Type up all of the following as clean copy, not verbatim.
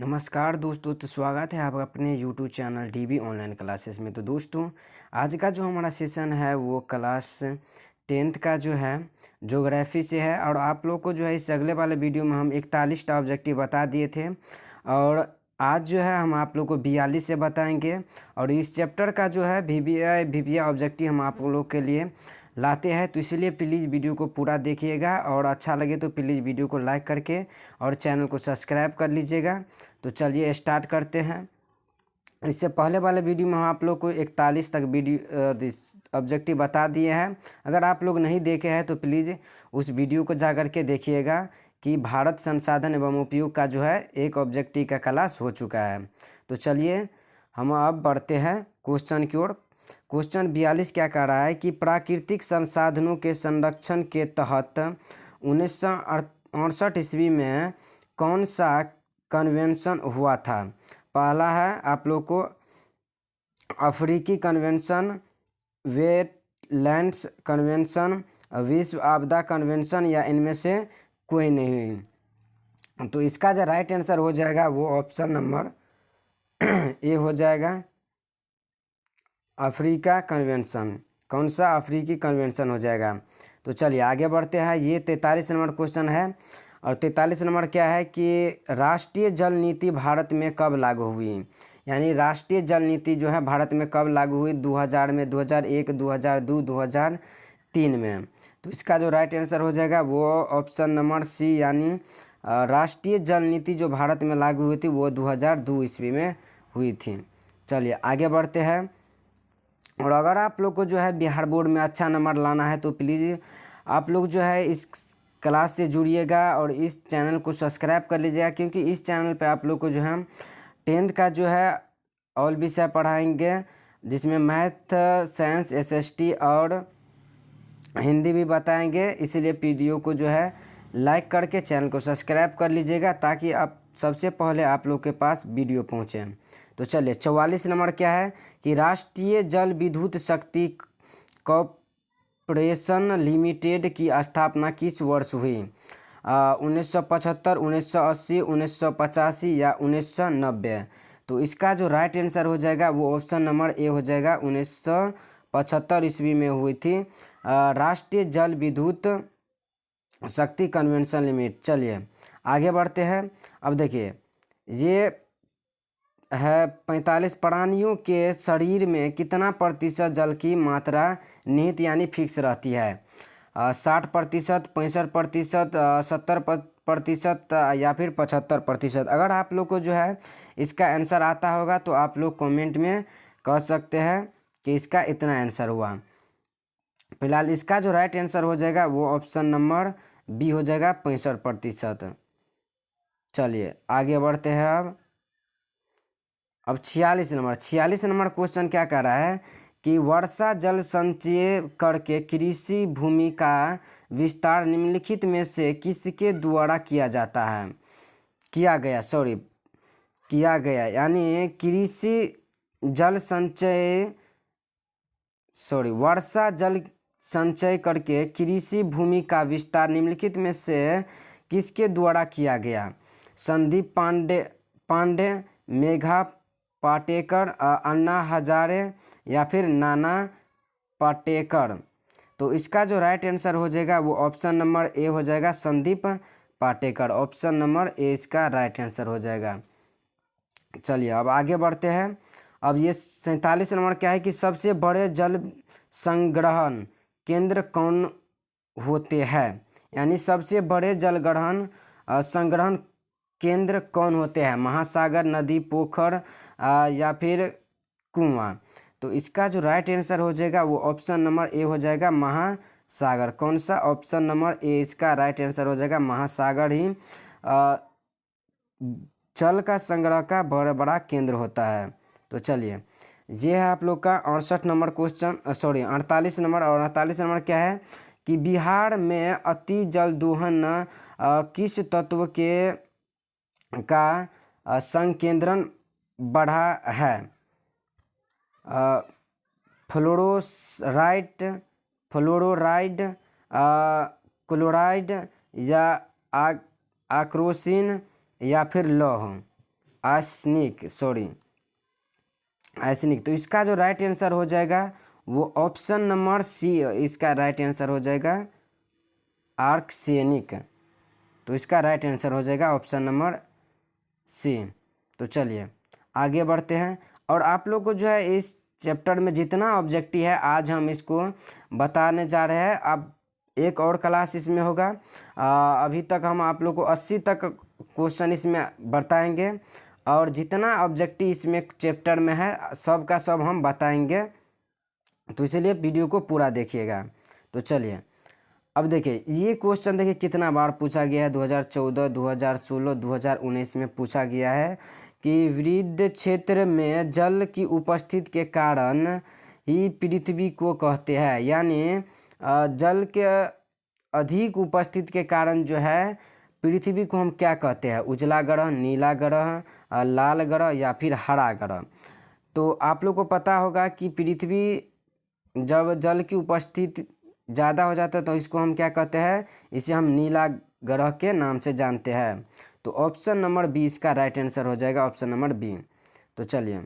नमस्कार दोस्तों, तो स्वागत है आपका अपने YouTube channel dB online classes में। तो दोस्तों, आज का जो हमारा सेशन है वो क्लास 10th का जो है ज्योग्राफी से है। और आप लोग को जो है इस अगले वाले वीडियो में हम 41टा ऑब्जेक्टिव बता दिए थे और आज जो है हम आप लोग को 42 से बताएंगे। और इस चैप्टर का जो है वीवीआई ऑब्जेक्टिव हम आप लोग के लिए लाते हैं। तो इसलिए प्लीज़ वीडियो को पूरा देखिएगा और अच्छा लगे तो प्लीज़ वीडियो को लाइक करके और चैनल को सब्सक्राइब कर लीजिएगा। तो चलिए स्टार्ट करते हैं। इससे पहले वाले वीडियो में हम आप लोग को 41 तक वीडियो ऑब्जेक्टिव बता दिए हैं। अगर आप लोग नहीं देखे हैं तो प्लीज़ उस वीडियो को जा कर के देखिएगा कि भारत संसाधन एवं उपयोग का जो है एक ऑब्जेक्टिव का क्लास हो चुका है। तो चलिए हम अब बढ़ते हैं क्वेश्चन की ओर। क्वेश्चन 42 क्या कह रहा है कि प्राकृतिक संसाधनों के संरक्षण के तहत 1968 ईस्वी में कौन सा कन्वेंशन हुआ था। पहला है आप लोग को अफ्रीकी कन्वेंशन, वेटलैंड्स कन्वेंशन, विश्व आपदा कन्वेंशन या इनमें से कोई नहीं। तो इसका जो राइट आंसर हो जाएगा वो ऑप्शन नंबर ए हो जाएगा, अफ्रीका कन्वेंशन। कौन सा अफ्रीकी कन्वेंशन हो जाएगा। तो चलिए आगे बढ़ते हैं। ये 43 नंबर क्वेश्चन है और 43 नंबर क्या है कि राष्ट्रीय जल नीति भारत में कब लागू हुई। यानी राष्ट्रीय जल नीति जो है भारत में कब लागू हुई, 2000 में, 2001, 2002, 2003 में। तो इसका जो राइट आंसर हो जाएगा वो ऑप्शन नंबर सी, यानी राष्ट्रीय जल नीति जो भारत में लागू हुई थी वो 2002 ईस्वी में हुई थी। चलिए आगे बढ़ते हैं। और अगर आप लोग को जो है बिहार बोर्ड में अच्छा नंबर लाना है तो प्लीज़ आप लोग जो है इस क्लास से जुड़िएगा और इस चैनल को सब्सक्राइब कर लीजिएगा, क्योंकि इस चैनल पे आप लोग को जो है 10th का जो है ऑल विषय पढ़ाएंगे, जिसमें मैथ, साइंस, एसएसटी और हिंदी भी बताएंगे। इसीलिए वीडियो को जो है लाइक करके चैनल को सब्सक्राइब कर लीजिएगा ताकि आप सबसे पहले आप लोग के पास वीडियो पहुँचे। तो चलिए 44 नंबर क्या है कि राष्ट्रीय जल विद्युत शक्ति कॉर्पोरेशन लिमिटेड की स्थापना किस वर्ष हुई। 1975, 1980, 1985 या 1990। तो इसका जो राइट आंसर हो जाएगा वो ऑप्शन नंबर ए हो जाएगा, 1975 ईस्वी में हुई थी राष्ट्रीय जल विद्युत शक्ति कन्वेंशन लिमिट। चलिए आगे बढ़ते हैं। अब देखिए ये है 45, प्राणियों के शरीर में कितना प्रतिशत जल की मात्रा निहित यानी फिक्स रहती है। 60%, 65%, 70% या फिर 75%। अगर आप लोग को जो है इसका आंसर आता होगा तो आप लोग कमेंट में कह सकते हैं कि इसका इतना आंसर हुआ। फिलहाल इसका जो राइट आंसर हो जाएगा वो ऑप्शन नंबर बी हो जाएगा, 65%। चलिए आगे बढ़ते हैं। अब 46 नंबर क्वेश्चन क्या कह रहा है कि वर्षा जल संचय करके कृषि भूमि का विस्तार निम्नलिखित में से किसके द्वारा किया गया यानी कृषि जल संचय वर्षा जल संचय करके कृषि भूमि का विस्तार निम्नलिखित में से किसके द्वारा किया गया। संदीप पांडे, मेघा पाटेकर, अन्ना हजारे या फिर नाना पाटेकर। तो इसका जो राइट आंसर हो जाएगा वो ऑप्शन नंबर ए हो जाएगा, Sandeep Patekar. Option number A इसका राइट आंसर हो जाएगा। चलिए अब आगे बढ़ते हैं। अब ये 47 नंबर क्या है कि सबसे बड़े जल संग्रहण केंद्र कौन होते हैं। यानी सबसे बड़े जल संग्रहण केंद्र कौन होते हैं। महासागर, नदी, पोखर या फिर कुआं। तो इसका जो राइट आंसर हो जाएगा वो ऑप्शन नंबर ए हो जाएगा, महासागर। कौन सा, ऑप्शन नंबर ए इसका राइट आंसर हो जाएगा। महासागर ही जल का संग्रह का बड़ा केंद्र होता है। तो चलिए ये है आप लोग का 68 नंबर क्वेश्चन, 48 नंबर। और 48 नंबर क्या है कि बिहार में अति जल दोहन किस तत्व का संकेंद्रण बढ़ा है। फ्लोराइड, क्लोराइड या आक्रोसिन या फिर लौह। आर्सेनिक। तो इसका जो राइट आंसर हो जाएगा वो ऑप्शन नंबर सी, इसका राइट आंसर हो जाएगा आर्सेनिक। तो इसका राइट आंसर हो जाएगा ऑप्शन नंबर सी। तो चलिए आगे बढ़ते हैं, और आप लोग को जो है इस चैप्टर में जितना ऑब्जेक्टिव है आज हम इसको बताने जा रहे हैं। अब एक और क्लास इसमें होगा। अभी तक हम आप लोग को 80 तक क्वेश्चन इसमें बताएंगे, और जितना ऑब्जेक्टिव इसमें चैप्टर में है सब का सब हम बताएंगे। तो इसलिए वीडियो को पूरा देखिएगा। तो चलिए अब देखिए ये क्वेश्चन देखिए कितना बार पूछा गया है। 2014, 2016, 2019 में पूछा गया है कि वृद्ध क्षेत्र में जल की उपस्थिति के कारण ही पृथ्वी को कहते हैं, यानी जल के अधिक उपस्थिति के कारण जो है पृथ्वी को हम क्या कहते हैं? उजला ग्रह, नीला ग्रह, लाल ग्रह या फिर हरा ग्रह। तो आप लोग को पता होगा कि पृथ्वी जब जल की उपस्थिति ज़्यादा हो जाता है तो इसको हम क्या कहते हैं? इसे हम नीला ग्रह के नाम से जानते हैं। तो ऑप्शन नंबर बी इसका राइट आंसर हो जाएगा, ऑप्शन नंबर बी। तो चलिए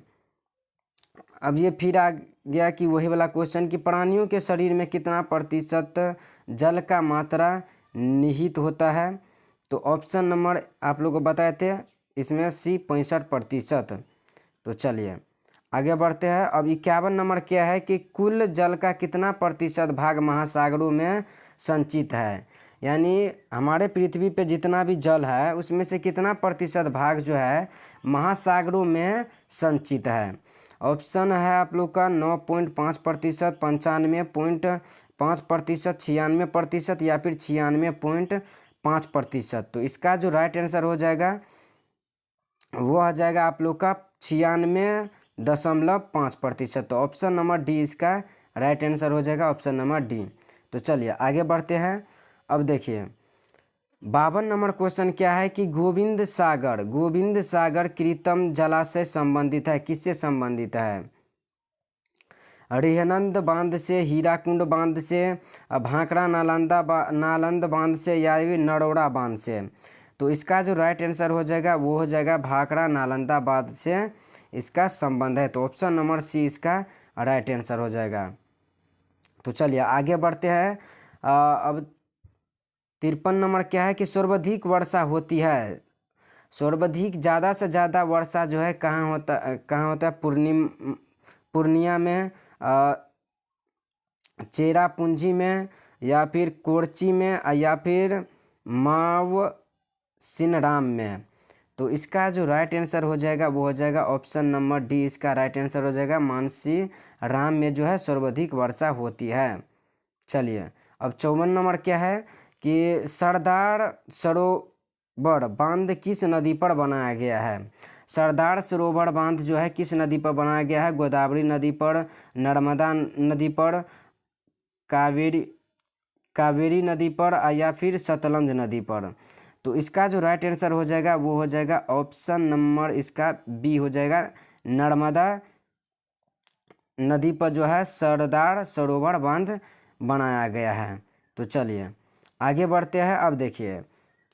अब ये फिर आ गया कि वही वाला क्वेश्चन कि प्राणियों के शरीर में कितना प्रतिशत जल का मात्रा निहित होता है? तो ऑप्शन नंबर आप लोग को बताए थे इसमें सी 65%। तो चलिए आगे बढ़ते हैं। अब 51 नंबर क्या है कि कुल जल का कितना प्रतिशत भाग महासागरों में संचित है? यानी हमारे पृथ्वी पे जितना भी जल है उसमें से कितना प्रतिशत भाग जो है महासागरों में संचित है? ऑप्शन है आप लोग का 9.5%, 95.5%, 96% या फिर 96.5%। तो इसका जो राइट आंसर हो जाएगा वो आ जाएगा आप लोग का 96.5%। तो ऑप्शन नंबर डी इसका राइट आंसर हो जाएगा, ऑप्शन नंबर डी। तो चलिए आगे बढ़ते हैं। अब देखिए 52 नंबर क्वेश्चन क्या है कि गोविंद सागर कृत्रिम जलाशय संबंधित है, किससे संबंधित है? रिहनंद बांध से, हीराकुंड बांध से, भाखड़ा नालंद बांध से या फिर नरोड़ा बांध से। तो इसका जो राइट आंसर हो जाएगा वो हो जाएगा भाखड़ा नालंदा बांध से इसका संबंध है। तो ऑप्शन नंबर सी इसका राइट आंसर हो जाएगा। तो चलिए आगे बढ़ते हैं। अब 53 नंबर क्या है कि सर्वाधिक वर्षा होती है, सर्वाधिक ज़्यादा से ज़्यादा वर्षा जो है कहाँ होता है? पूर्णिया में, चेरापूंजी में या फिर कोरची में या फिर मावसिनराम में। तो इसका जो राइट आंसर हो जाएगा वो हो जाएगा ऑप्शन नंबर डी, इसका राइट आंसर हो जाएगा मानसीराम में जो है सर्वाधिक वर्षा होती है। चलिए अब 54 नंबर क्या है कि सरदार सरोवर बांध किस नदी पर बनाया गया है? सरदार सरोवर बांध जो है किस नदी पर बनाया गया है? गोदावरी नदी पर, नर्मदा नदी पर, कावेरी नदी पर या फिर सतलज नदी पर। तो इसका जो राइट आंसर हो जाएगा वो हो जाएगा ऑप्शन नंबर इसका बी हो जाएगा, नर्मदा नदी पर जो है सरदार सरोवर बांध बनाया गया है। तो चलिए आगे बढ़ते हैं। अब देखिए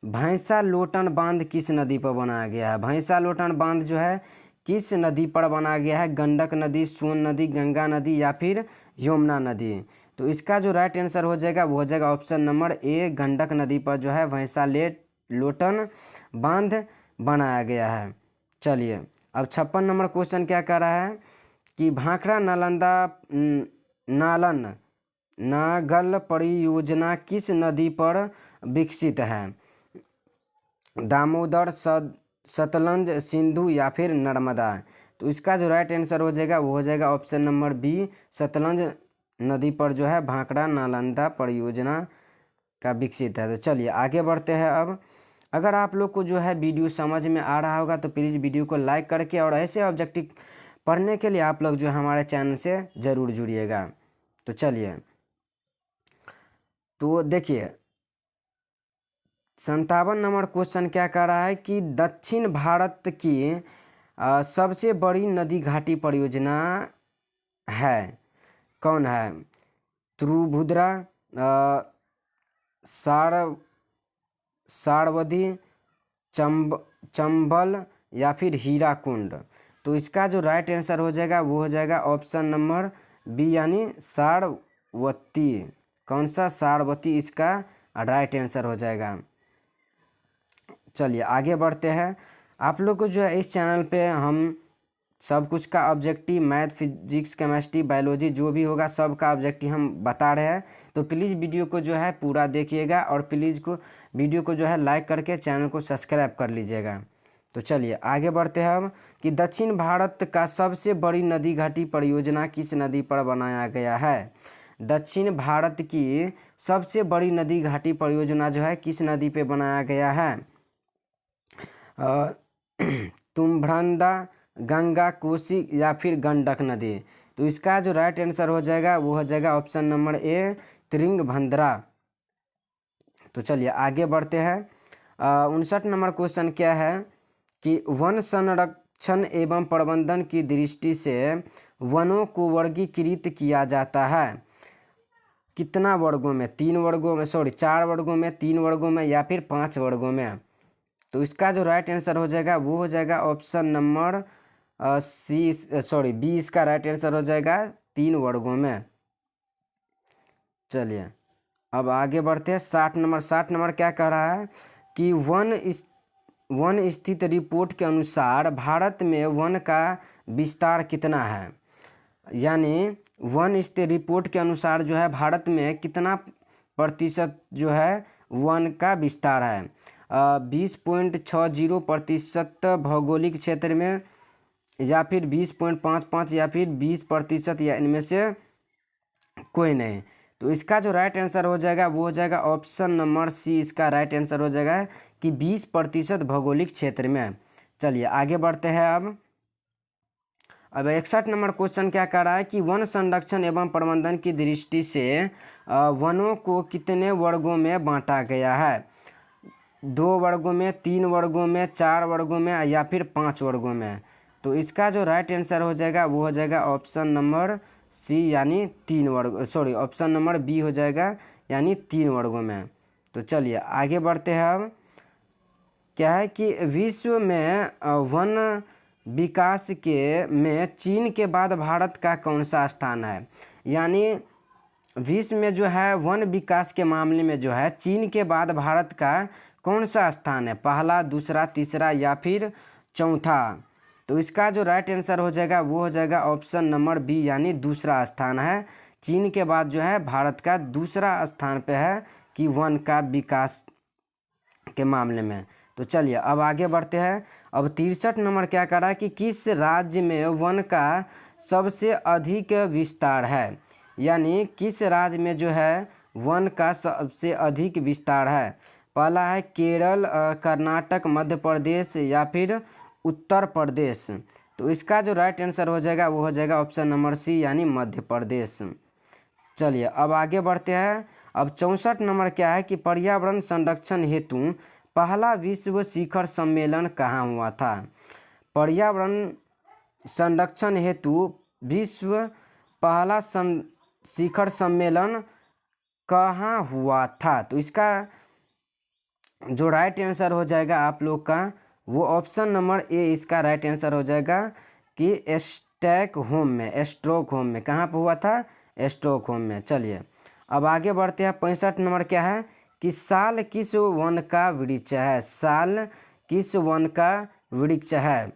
भैंसा लोटन बांध किस नदी पर बनाया गया है? भैंसा लोटन बांध जो है किस नदी पर बनाया गया है? गंडक नदी, सोन नदी, गंगा नदी या फिर यमुना नदी। तो इसका जो राइट आंसर हो जाएगा वो हो जाएगा ऑप्शन नंबर ए, गंडक नदी पर जो है भैंसा लोटन बांध बनाया गया है। चलिए अब 56 नंबर क्वेश्चन क्या कर रहा है कि भाखड़ा नागल परियोजना किस नदी पर विकसित है? दामोदर, सतलज, सिंधु या फिर नर्मदा। तो इसका जो राइट आंसर हो जाएगा वो हो जाएगा ऑप्शन नंबर बी, सतलज नदी पर जो है भाखड़ा नालंदा परियोजना का विकसित है। तो चलिए आगे बढ़ते हैं। अब अगर आप लोग को जो है वीडियो समझ में आ रहा होगा तो प्लीज़ वीडियो को लाइक करके और ऐसे ऑब्जेक्टिव पढ़ने के लिए आप लोग जो हमारे चैनल से ज़रूर जुड़िएगा। तो चलिए तो देखिए 57 नंबर क्वेश्चन क्या कह रहा है कि दक्षिण भारत की सबसे बड़ी नदी घाटी परियोजना है, कौन है? तुंगभद्रा, सारवती, चंबल या फिर हीराकुंड। तो इसका जो राइट आंसर हो जाएगा वो हो जाएगा ऑप्शन नंबर बी यानी सारवती। कौन सा? सारवती इसका राइट आंसर हो जाएगा। चलिए आगे बढ़ते हैं। आप लोग को जो है इस चैनल पे हम सब कुछ का objective, math, physics, chemistry, biology जो भी होगा सब का ऑब्जेक्टिव हम बता रहे हैं। तो प्लीज़ वीडियो को जो है पूरा देखिएगा और प्लीज़ वीडियो को जो है लाइक करके चैनल को सब्सक्राइब कर लीजिएगा। तो चलिए आगे बढ़ते हैं अब कि दक्षिण भारत का सबसे बड़ी नदी घाटी परियोजना किस नदी पर बनाया गया है? दक्षिण भारत की सबसे बड़ी नदी घाटी परियोजना जो है किस नदी पे बनाया गया है? तुम्भ्रंदा, गंगा, कोसी या फिर गंडक नदी। तो इसका जो राइट आंसर हो जाएगा वो हो जाएगा ऑप्शन नंबर ए त्रिंगभद्रा। तो चलिए आगे बढ़ते हैं। 59 नंबर क्वेश्चन क्या है कि वन संरक्षण एवं प्रबंधन की दृष्टि से वनों को वर्गीकृत किया जाता है कितना वर्गों में? 3 वर्गों में, 4 वर्गों में, 3 वर्गों में या फिर 5 वर्गों में? तो इसका जो राइट आंसर हो जाएगा वो हो जाएगा ऑप्शन नंबर बी इसका राइट आंसर हो जाएगा 3 वर्गों में। चलिए अब आगे बढ़ते हैं। 60 नंबर क्या कह रहा है कि वन स्थित रिपोर्ट के अनुसार भारत में वन का विस्तार कितना है? यानी वन स्थित रिपोर्ट के अनुसार जो है भारत में कितना प्रतिशत जो है वन का विस्तार है? 20.60% भौगोलिक क्षेत्र में, या फिर 20.55 या फिर 20% या इनमें से कोई नहीं। तो इसका जो राइट आंसर हो जाएगा वो हो जाएगा ऑप्शन नंबर सी इसका राइट आंसर हो जाएगा कि 20% भौगोलिक क्षेत्र में। चलिए आगे बढ़ते हैं। अब 61 नंबर क्वेश्चन क्या कह रहा है कि वन संरक्षण एवं प्रबंधन की दृष्टि से वनों को कितने वर्गों में बांटा गया है? 2 वर्गों में, 3 वर्गों में, 4 वर्गों में या फिर 5 वर्गों में? तो इसका जो राइट आंसर हो जाएगा वो हो जाएगा ऑप्शन नंबर सी यानी 3 वर्ग, ऑप्शन नंबर बी हो जाएगा यानी 3 वर्गों में। तो चलिए आगे बढ़ते हैं। अब क्या है कि विश्व में वन विकास में चीन के बाद भारत का कौन सा स्थान है? यानी विश्व में जो है वन विकास के मामले में जो है चीन के बाद भारत का कौन सा स्थान है? पहला, दूसरा, तीसरा या फिर चौथा? तो इसका जो राइट आंसर हो जाएगा वो हो जाएगा ऑप्शन नंबर बी यानी दूसरा स्थान है। चीन के बाद जो है भारत का दूसरा स्थान पे है कि वन का विकास के मामले में। तो चलिए अब आगे बढ़ते हैं। अब 63 नंबर क्या कह रहा है कि किस राज्य में वन का सबसे अधिक विस्तार है? यानी किस राज्य में जो है वन का सबसे अधिक विस्तार है? पहला है केरल, कर्नाटक, मध्य प्रदेश या फिर उत्तर प्रदेश? तो इसका जो राइट आंसर हो जाएगा वो हो जाएगा ऑप्शन नंबर सी यानी मध्य प्रदेश। चलिए अब आगे बढ़ते हैं। अब 64 नंबर क्या है कि पर्यावरण संरक्षण हेतु पहला विश्व शिखर सम्मेलन कहाँ हुआ था? पर्यावरण संरक्षण हेतु विश्व पहला शिखर सम्मेलन कहाँ हुआ था? तो इसका जो राइट आंसर हो जाएगा आप लोग का वो ऑप्शन नंबर ए इसका राइट आंसर हो जाएगा कि स्टॉकहोम में। कहाँ पे हुआ था? स्टॉकहोम में। चलिए अब आगे बढ़ते हैं। 65 नंबर क्या है कि साल किस वन का वृक्ष है? साल किस वन का वृक्ष है?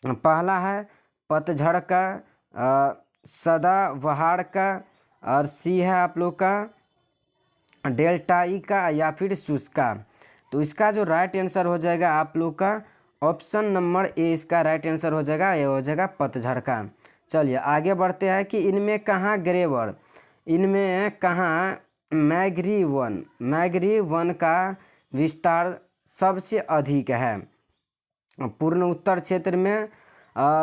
पहला है पतझड़ का, सदाबहार का, और सी है आप लोग का डेल्टाई का या फिर शुष्क का? तो इसका जो राइट आंसर हो जाएगा आप लोग का ऑप्शन नंबर ए इसका राइट आंसर हो जाएगा, ये हो जाएगा पतझड़ का। चलिए आगे बढ़ते हैं कि इनमें कहाँ ग्रेवर, इनमें कहाँ मैग्रीव वन का विस्तार सबसे अधिक है? पूर्ण उत्तर क्षेत्र में,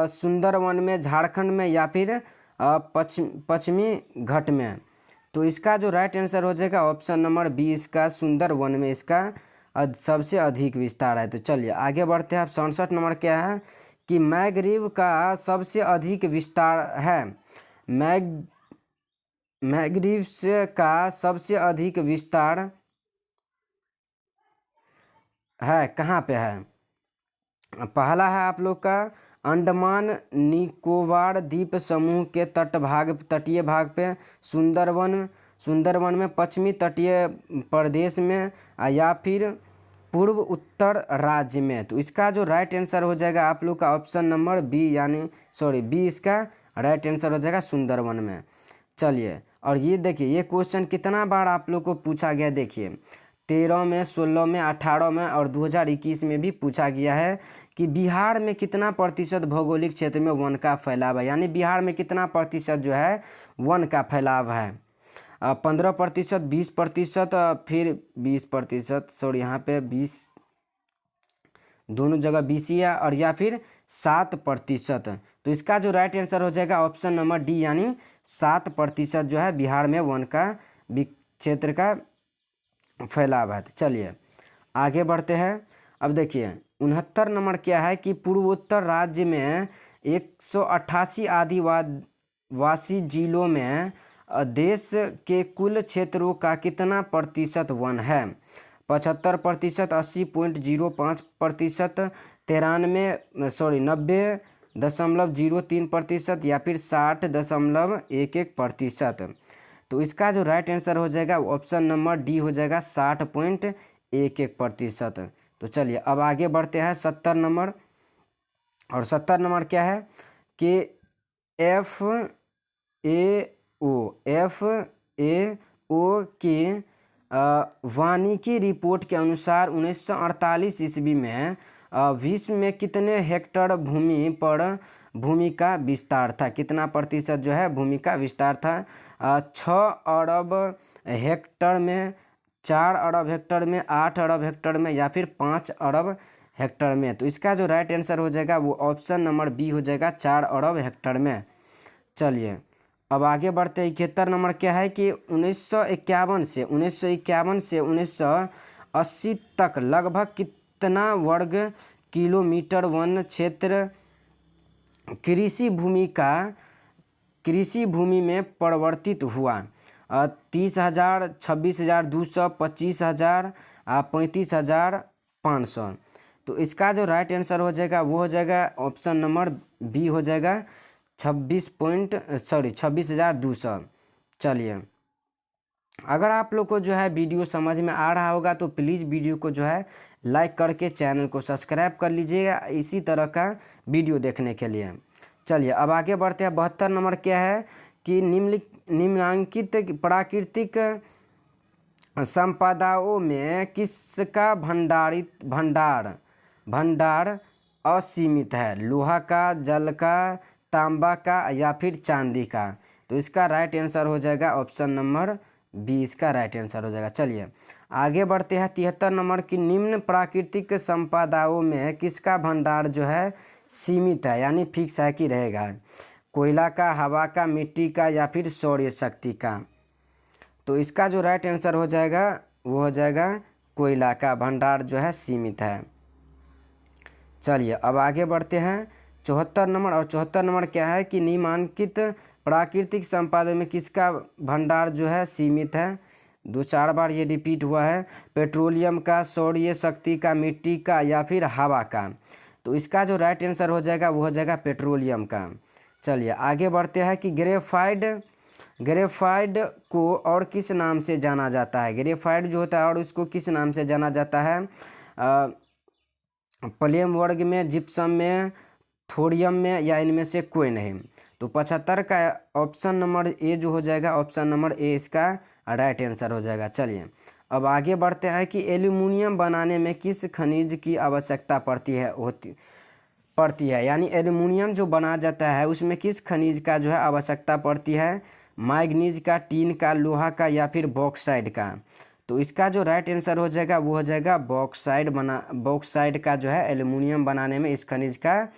सुंदरवन में, झारखंड में या फिर पश्चिमी घाट में? तो इसका जो राइट आंसर हो जाएगा ऑप्शन नंबर बी इसका सुंदरवन में इसका सबसे अधिक विस्तार है। तो चलिए आगे बढ़ते हैं। 67 नंबर क्या है कि मैग्रीव का सबसे अधिक विस्तार है? मैग्रीव का सबसे अधिक विस्तार है कहाँ पे है? पहला है आप लोग का अंडमान निकोबार द्वीप समूह के तटीय भाग पे सुंदरवन में, पश्चिमी तटीय प्रदेश में या फिर पूर्व उत्तर राज्य में। तो इसका जो राइट आंसर हो जाएगा आप लोग का ऑप्शन नंबर बी, इसका राइट आंसर हो जाएगा सुंदरवन में। चलिए, और ये देखिए ये क्वेश्चन कितना बार आप लोग को पूछा गया, देखिए 13 में, 16 में, 18 में और 2021 में भी पूछा गया है कि बिहार में कितना प्रतिशत भौगोलिक क्षेत्र में वन का फैलाव है, यानी बिहार में कितना प्रतिशत जो है वन का फैलाव है। 15%, 20%, फिर 20%, सॉरी यहाँ पे 20, दोनों जगह 20 ही है, और या फिर 7%। तो इसका जो राइट आंसर हो जाएगा ऑप्शन नंबर डी, यानी 7% जो है बिहार में वन का क्षेत्र का फैलाव है। तो चलिए आगे बढ़ते हैं। अब देखिए 69 नंबर क्या है कि पूर्वोत्तर राज्य में 188 आदिवासी जिलों में देश के कुल क्षेत्रों का कितना प्रतिशत वन है? 75%, 80.05%, 90.03% या फिर 60.11%। तो इसका जो राइट आंसर हो जाएगा ऑप्शन नंबर डी हो जाएगा 60.11%। तो चलिए अब आगे बढ़ते हैं 70 नंबर। और 70 नंबर क्या है कि FAO की वानिकी रिपोर्ट के अनुसार 1948 ईस्वी में विश्व में कितने हेक्टेयर भूमि का विस्तार था? कितना प्रतिशत जो है भूमि का विस्तार था? 6 अरब हेक्टेयर में, 4 अरब हेक्टेयर में, 8 अरब हेक्टेयर में या फिर 5 अरब हेक्टेयर में। तो इसका जो राइट आंसर हो जाएगा वो ऑप्शन नंबर बी हो जाएगा 4 अरब हेक्टेयर में। चलिए अब आगे बढ़ते हैं। 71 नंबर क्या है कि 1951 से 1980 तक लगभग कितना वर्ग किलोमीटर वन क्षेत्र कृषि भूमि में परिवर्तित हुआ? 30,000, 26,200, 25,000, 35,500। तो इसका जो राइट आंसर हो जाएगा वो हो जाएगा ऑप्शन नंबर बी हो जाएगा 26,200। चलिए अगर आप लोग को जो है वीडियो समझ में आ रहा होगा तो प्लीज़ वीडियो को जो है लाइक करके चैनल को सब्सक्राइब कर लीजिएगा इसी तरह का वीडियो देखने के लिए। चलिए अब आगे बढ़ते हैं। 72 नंबर क्या है कि निम्नलिखित प्राकृतिक संपदाओं में किसका भंडार असीमित है? लोहा का, जल का, तांबा का या फिर चांदी का? तो इसका राइट आंसर हो जाएगा ऑप्शन नंबर बी, इसका राइट आंसर हो जाएगा। चलिए आगे बढ़ते हैं। 73 नंबर की निम्न प्राकृतिक संपदाओं में किसका भंडार जो है सीमित है, यानी फिक्स है कि रहेगा? कोयला का, हवा का, मिट्टी का या फिर सौर शक्ति का? तो इसका जो राइट आंसर हो जाएगा वो हो जाएगा कोयला का भंडार जो है सीमित है। चलिए अब आगे बढ़ते हैं। 74 नंबर। और 74 नंबर क्या है कि निम्नलिखित प्राकृतिक संपदा में किसका भंडार जो है सीमित है? 2-4 बार ये रिपीट हुआ है। पेट्रोलियम का, सौर शक्ति का, मिट्टी का या फिर हवा का? तो इसका जो राइट आंसर हो जाएगा वो हो जाएगा पेट्रोलियम का। चलिए आगे बढ़ते हैं कि ग्रेफाइड को और किस नाम से जाना जाता है? ग्रेफाइड जो होता है और उसको किस नाम से जाना जाता है? प्लेम वर्ग में, जिप्सम में, थोरियम में या इनमें से कोई नहीं? तो 75 का ऑप्शन नंबर ए जो हो जाएगा ऑप्शन नंबर ए इसका राइट आंसर हो जाएगा। चलिए अब आगे बढ़ते हैं कि एल्युमिनियम बनाने में किस खनिज की आवश्यकता पड़ती है, यानी एल्युमिनियम जो बनाया जाता है उसमें किस खनिज का जो है आवश्यकता पड़ती है? मैग्नीज का, टीन का, लोहा का या फिर बॉक्साइड का? तो इसका जो राइट आंसर हो जाएगा वो हो जाएगा बॉक्साइड का जो है एल्युमिनियम बनाने में इस खनिज का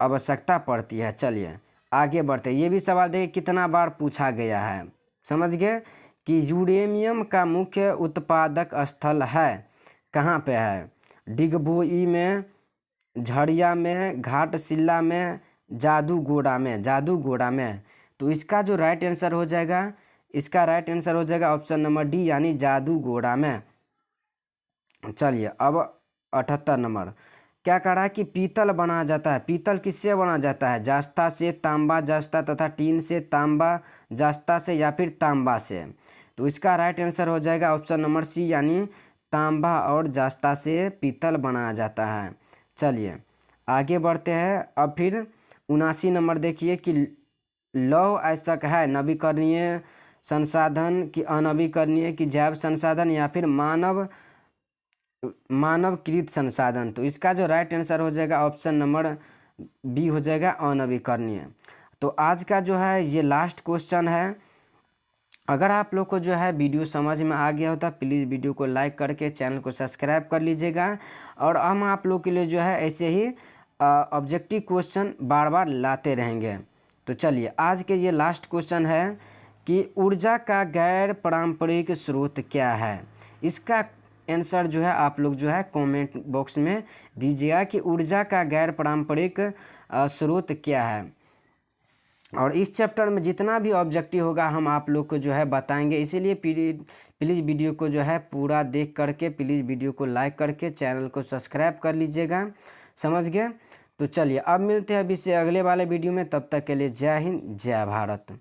आवश्यकता पड़ती है। चलिए आगे बढ़ते। ये भी सवाल देखिए कितना बार पूछा गया है, समझ गए कि यूरेनियम का मुख्य उत्पादक स्थल है कहाँ पे है? डिगबोई में, झरिया में, घाटशिला में, जादूगोड़ा में। तो इसका जो राइट आंसर हो जाएगा, इसका राइट आंसर हो जाएगा ऑप्शन नंबर डी, यानी जादूगोड़ा में। चलिए अब 78 नंबर क्या कह रहा है कि पीतल बनाया जाता है। पीतल किससे बना जाता है? जास्ता से, तांबा जास्ता तथा टीन से, तांबा जास्ता से या फिर तांबा से। तो इसका राइट आंसर हो जाएगा ऑप्शन नंबर सी, यानी तांबा और जास्ता से पीतल बनाया जाता है। चलिए आगे बढ़ते हैं। अब फिर 79 नंबर देखिए कि लौह अयस्क है नवीकरणीय संसाधन की अनवीकरणीय की जैव संसाधन या फिर मानवकृत संसाधन। तो इसका जो राइट आंसर हो जाएगा ऑप्शन नंबर बी हो जाएगा अनवीकरणीय। तो आज का जो है ये लास्ट क्वेश्चन है। अगर आप लोग को जो है वीडियो समझ में आ गया हो तो प्लीज़ वीडियो को लाइक करके चैनल को सब्सक्राइब कर लीजिएगा। और हम आप लोग के लिए जो है ऐसे ही ऑब्जेक्टिव क्वेश्चन बार बार लाते रहेंगे। तो चलिए आज के ये लास्ट क्वेश्चन है कि ऊर्जा का गैर पारंपरिक स्रोत क्या है। इसका आंसर जो है आप लोग जो है कमेंट बॉक्स में दीजिएगा कि ऊर्जा का गैर पारंपरिक स्रोत क्या है। और इस चैप्टर में जितना भी ऑब्जेक्टिव होगा हम आप लोग को जो है बताएंगे, इसीलिए प्लीज़ वीडियो को जो है पूरा देख करके प्लीज़ वीडियो को लाइक करके चैनल को सब्सक्राइब कर लीजिएगा। समझ गए? तो चलिए अब मिलते हैं अभी से अगले वाले वीडियो में। तब तक के लिए जय हिंद, जय भारत।